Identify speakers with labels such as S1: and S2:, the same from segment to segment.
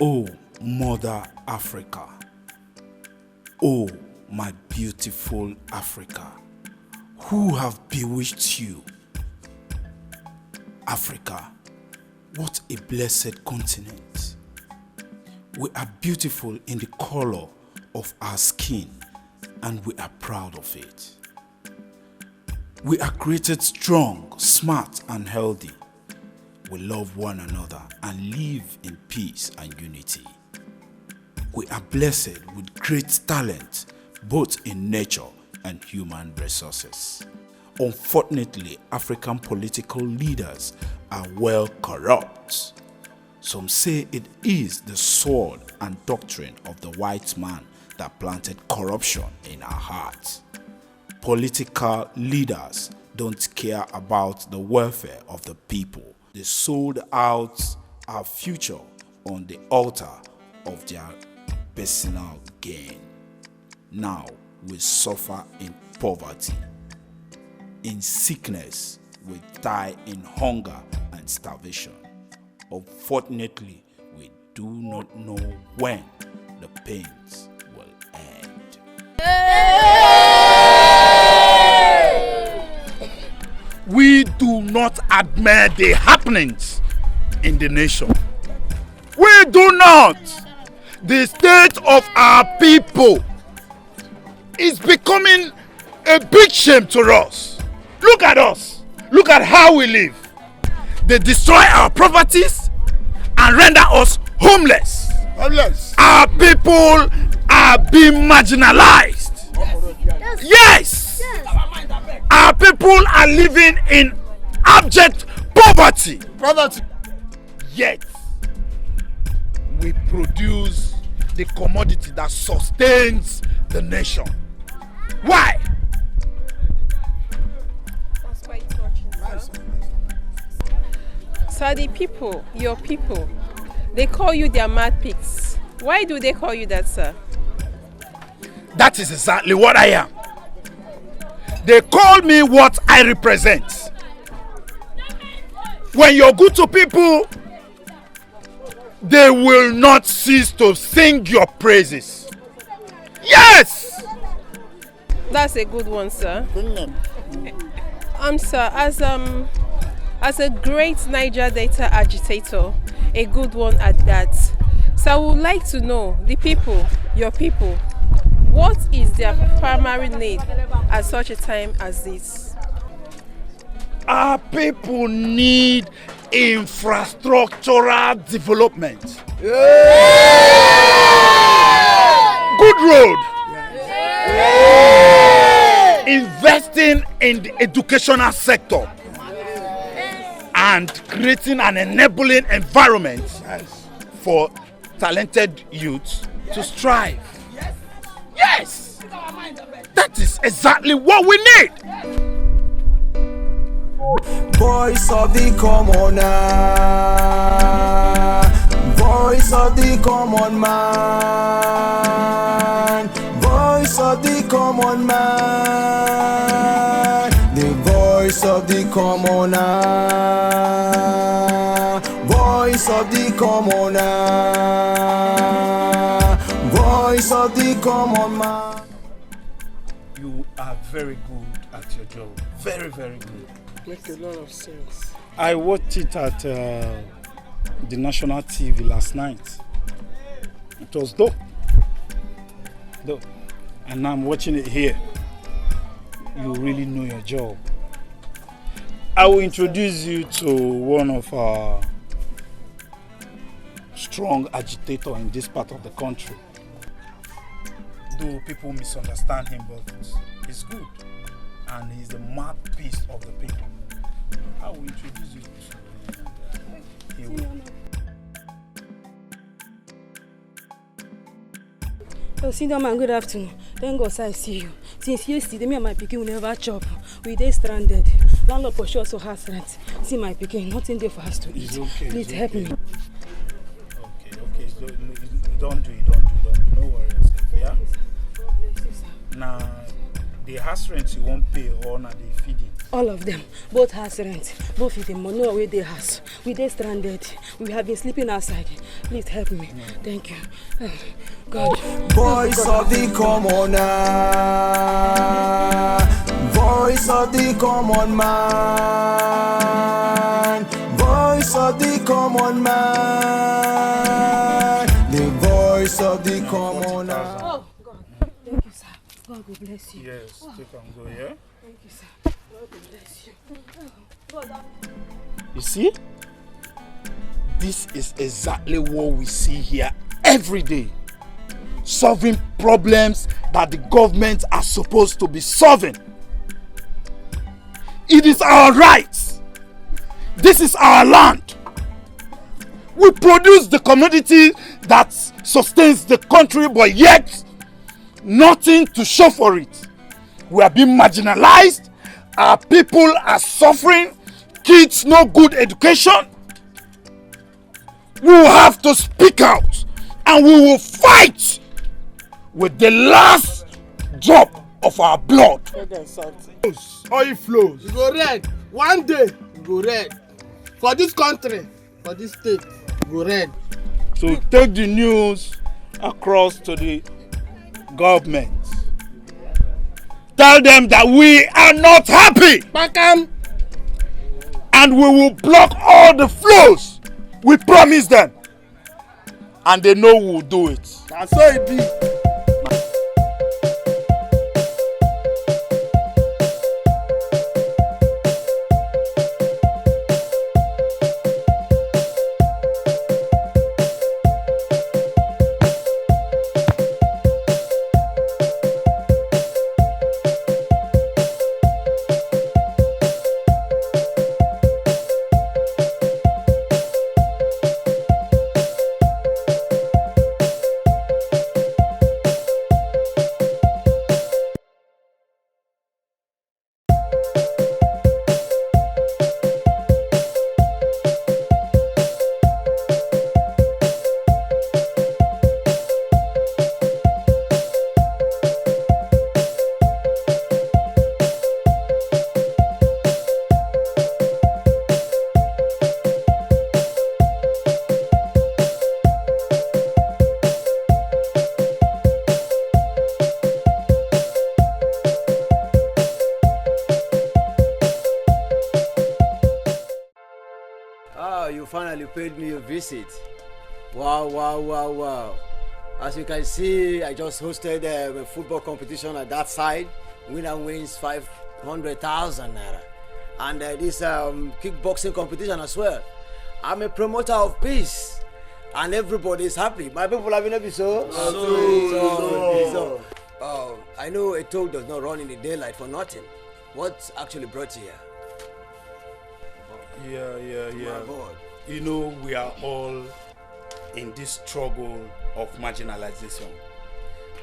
S1: Oh, Mother Africa. Oh, my beautiful Africa. Who have bewitched you? Africa, what a blessed continent. We are beautiful in the color of our skin, and we are proud of it. We are created strong, smart, and healthy. We love one another and live in peace and unity. We are blessed with great talent, both in nature and human resources. Unfortunately, African political leaders are well corrupt. Some say it is the sword and doctrine of the white man that planted corruption in our hearts. Political leaders don't care about the welfare of the people. They sold out our future on the altar of their personal gain. Now we suffer in poverty. In sickness, we die in hunger and starvation. Unfortunately, we do not know when the pains will end. We do not admire the happenings in the nation. We do not. The state of our people is becoming a big shame to us. Look at us. Look at how we live. They destroy our properties and render us homeless. Our people are being marginalized. Yes. Our people are living in abject poverty. Yet, we produce the commodity that sustains the nation. Why?
S2: That's quite touching, sir. So the people, your people, they call you their mad pigs. Why do they call you that, sir?
S1: That is exactly what I am. They call me what I represent. When you're good to people, they will not cease to sing your praises. Yes!
S2: That's a good one, sir. Sir, as a great Niger Delta agitator, a good one at that. So I would like to know, the people, your people, what is their primary need at such a time as this?
S1: Our people need infrastructural development. Good road. Investing in the educational sector and creating an enabling environment for talented youths to strive. Yes! That is exactly what we need.
S3: Voice of the commoner, voice of the common man, voice of the common man, the voice of the commoner, voice of the commoner, voice of the common man.
S1: You are very good at your job. Very, very good.
S4: Makes a lot of sense.
S1: I watched it at the national TV last night. It was dope. And now I'm watching it here. You really know your job. I will introduce you to one of our strong agitators in this part of the country. Though people misunderstand him, but he's good. And he's the mouthpiece of the people. I will introduce you to him.
S5: Oh, senior man, good afternoon. Thank God I see you. Since yesterday, me and my pikin will never chop. We dey stranded. Landlord for sure also has rent. See my pikin, nothing there for us to eat.
S1: Okay,
S5: please help me.
S1: Okay. Don't do. No worries, yeah? Now, the house rent you won't pay or na the feeding.
S5: All of them, both house rent, both with the money away their house. We dey stranded. We have been sleeping outside. Please help me. Thank you. God.
S3: Voice of the commoner. Voice of the common man. Voice of the common man. The voice of the commoner.
S5: Oh, God. Thank you, sir. God will bless you.
S1: Yes, take and go, yeah?
S5: Thank you, sir. God will bless you. God,
S1: You see? This is exactly what we see here every day. Solving problems that the government are supposed to be solving. It is our right. This is our land. We produce the commodity that sustains the country, but yet nothing to show for it. We are being marginalized. Our people are suffering. Kids no good education. We will have to speak out and we will fight with the last drop of our blood.
S4: Oil flows. You go red. One day, you go red. For this country, for this state, you go red.
S1: So take the news across to the government. Tell them that we are not happy.
S4: Bakam.
S1: And we will block all the flows. We promise them. And they know we will do it.
S4: That's so it be.
S6: You finally paid me a visit. Wow. As you can see, I just hosted a football competition at that side. Winner wins 500,000 naira. And this kickboxing competition as well. I'm a promoter of peace. And everybody is happy. My people have been happy, so? I know a toad does not run in the daylight for nothing. What actually brought you here?
S1: Yeah.
S6: My boy.
S1: You know, we are all in this struggle of marginalization.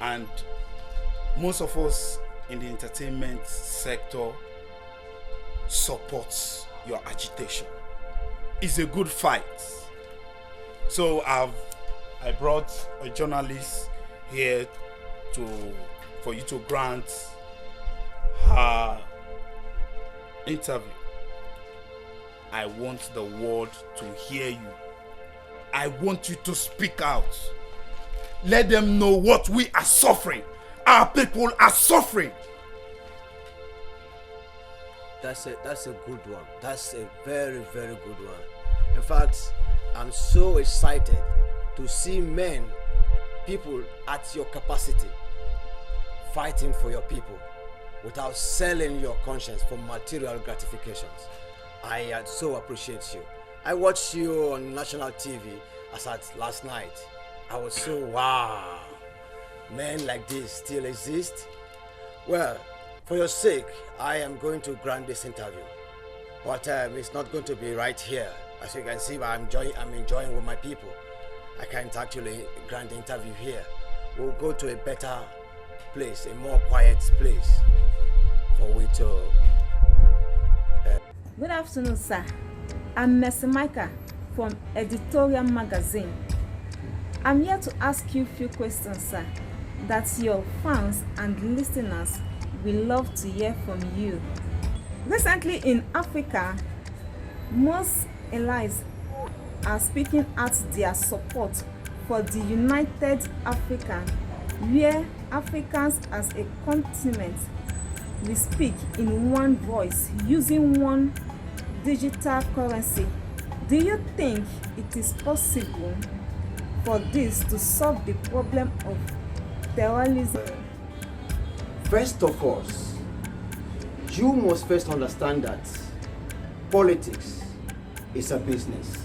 S1: And most of us in the entertainment sector supports your agitation. It's a good fight. So I brought a journalist here for you to grant her interview. I want the world to hear you. I want you to speak out. Let them know what we are suffering. Our people are suffering.
S6: That's a good one. That's a very, very good one. In fact, I'm so excited to see people at your capacity, fighting for your people without selling your conscience for material gratifications. I so appreciate you. I watched you on national TV as at last night. I was so wow. Men like this still exist? Well, for your sake, I am going to grant this interview. But it's not going to be right here. As you can see, I'm enjoying with my people. I can't actually grant the interview here. We'll go to a better place, a more quiet place for we to...
S7: Good afternoon, sir. I'm Mercy Micah from Editorial Magazine. I'm here to ask you a few questions, sir, that your fans and listeners will love to hear from you. Recently in Africa, most allies are speaking out their support for the United Africa, where Africans as a continent will speak in one voice using one digital currency. Do you think it is possible for this to solve the problem of terrorism?
S6: First of all, you must first understand that politics is a business.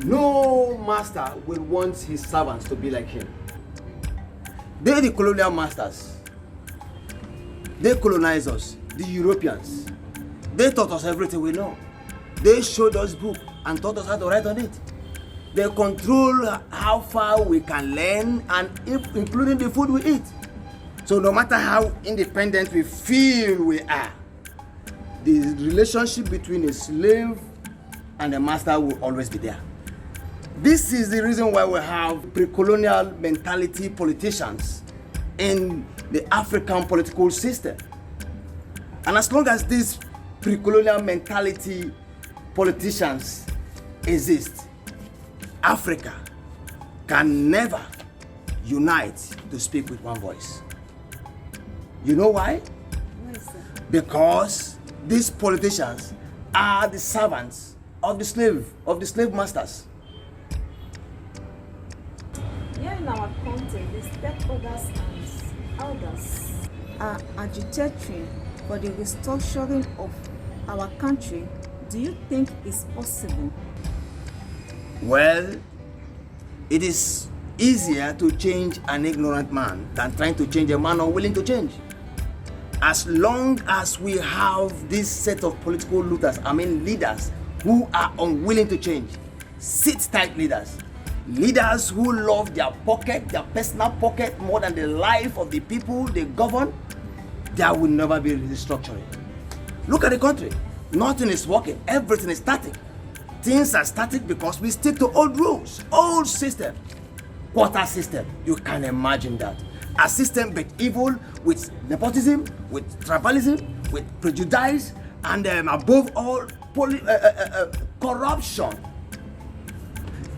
S6: No master will want his servants to be like him. They the colonial masters. They colonized us, the Europeans. They taught us everything we know. They showed us books and taught us how to write on it. They control how far we can learn, and including the food we eat. So no matter how independent we feel we are, the relationship between a slave and a master will always be there. This is the reason why we have pre-colonial mentality politicians in the African political system. And as long as these pre-colonial mentality politicians exist, Africa can never unite to speak with one voice. You know why?
S7: Why, sir?
S6: Because these politicians are the servants of the slave masters.
S7: Here in our country, the stakeholders and elders are agitating for the restructuring of our country. Do you think it's possible?
S6: Well, it is easier to change an ignorant man than trying to change a man unwilling to change. As long as we have this set of political leaders who are unwilling to change, sit-tight leaders who love their pocket, their personal pocket more than the life of the people they govern, there will never be restructuring. Look at the country. Nothing is working. Everything is static. Things are static because we stick to old rules, old system, quarter system. You can imagine that. A system but evil, with nepotism, with tribalism, with prejudice, and above all, corruption.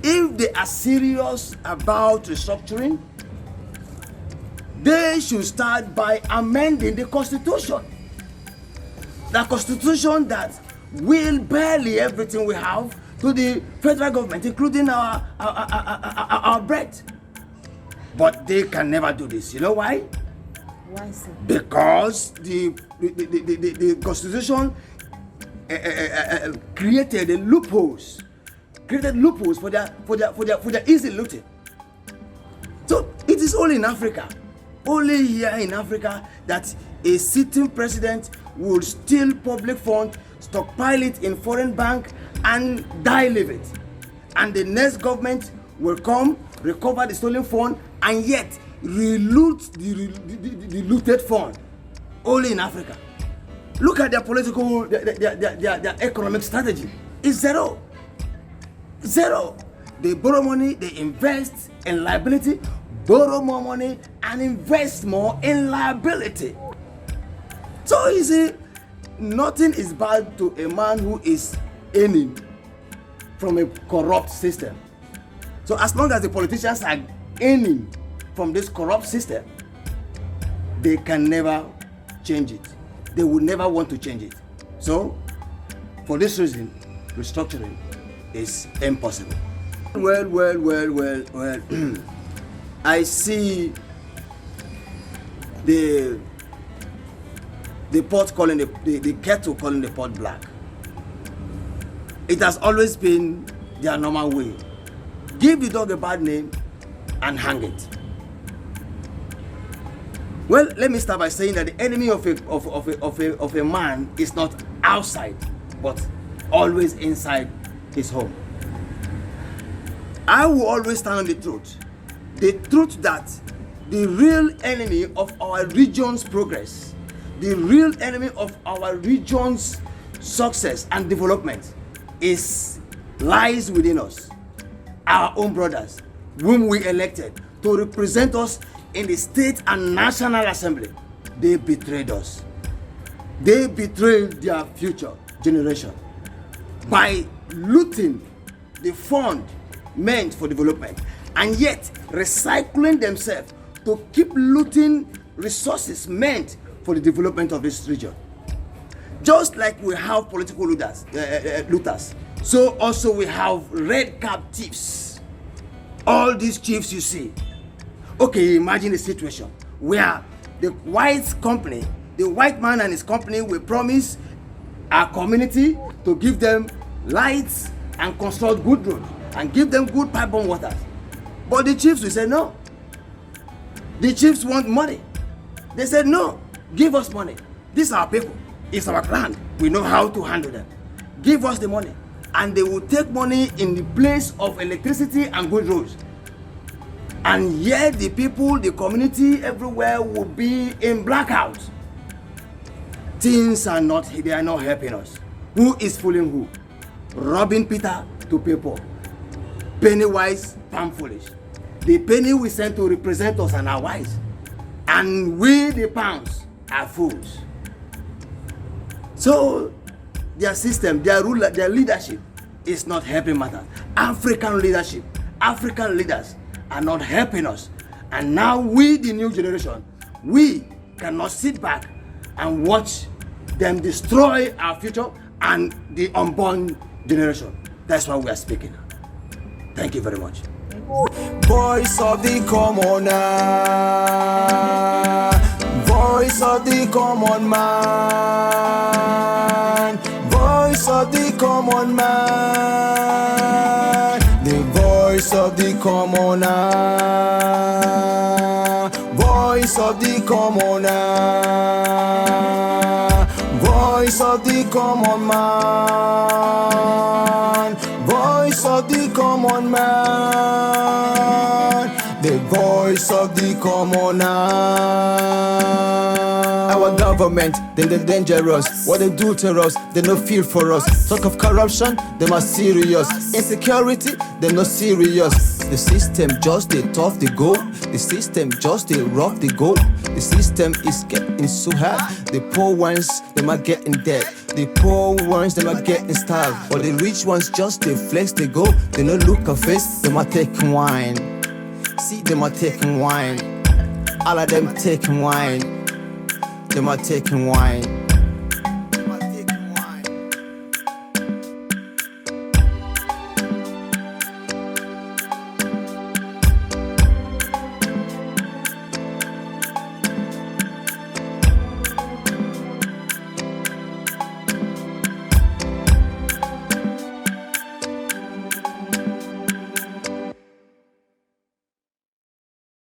S6: If they are serious about restructuring, they should start by amending the Constitution. The Constitution that will barely everything we have to the federal government, including our bread. But they can never do this. You know why?
S7: Why, sir?
S6: Because the Constitution created loopholes for their easy looting. So it is only in Africa, only here in Africa, that a sitting president will steal public funds, stockpile it in foreign bank, and die leave it. And the next government will come, recover the stolen fund, and yet reloot the looted fund. Only in Africa. Look at their political, their economic strategy. It's zero. They borrow money, they invest in liability, borrow more money, and invest more in liability. So you see, nothing is bad to a man who is earning from a corrupt system. So as long as the politicians are earning from this corrupt system, they can never change it. They will never want to change it. So, for this reason, restructuring is impossible. Well. I see the pot calling the kettle calling the pot black. It has always been their normal way. Give the dog a bad name and hang it. Well, let me start by saying that the enemy of a man is not outside, but always inside his home. I will always stand on the truth that the real enemy of our region's progress, the real enemy of our region's success and development lies within us, our own brothers, whom we elected to represent us in the state and national assembly. They betrayed us. they betray their future generation by looting the fund meant for development and yet recycling themselves to keep looting resources meant for the development of this region. Just like we have political looters, so also we have red cap thieves. All these chiefs you see. Okay, imagine a situation where the white man and his company will promise our community to give them lights and construct good roads and give them good pipe-borne water. But the chiefs will say no. The chiefs want money. They said no, give us money. These are our people. It's our land. We know how to handle them. Give us the money. And they will take money in the place of electricity and good roads. And yet the people, the community everywhere will be in blackout. Things are not, they are not helping us. Who is fooling who? Robbing Peter to pay Paul. Penny wise, pound foolish. The penny we sent to represent us and are wise. And we, the pounds, are fools. So their system, their ruler, their leadership is not helping matters. African leadership, African leaders are not helping us. And now we, the new generation, we cannot sit back and watch them destroy our future and the unborn generation. That's why we are speaking. Thank you very much.
S3: Voice of the commoner, voice of the common man, voice of the common man, the voice of the commoner, voice of the commoner, voice of the common man, voice of the common man, the voice of the commoner. Our government, they're dangerous. What they do to us, they no feel for us. Talk of corruption, they are serious. Insecurity, they no serious. The system just they tough they go. The system just they rough they go. The system is getting so hard. The poor ones, they might get in debt. The poor ones, they might get in style. But the rich ones just they flex they go. They no look a face, they might take wine. See them are taking wine. All of them taking wine. Them are taking wine.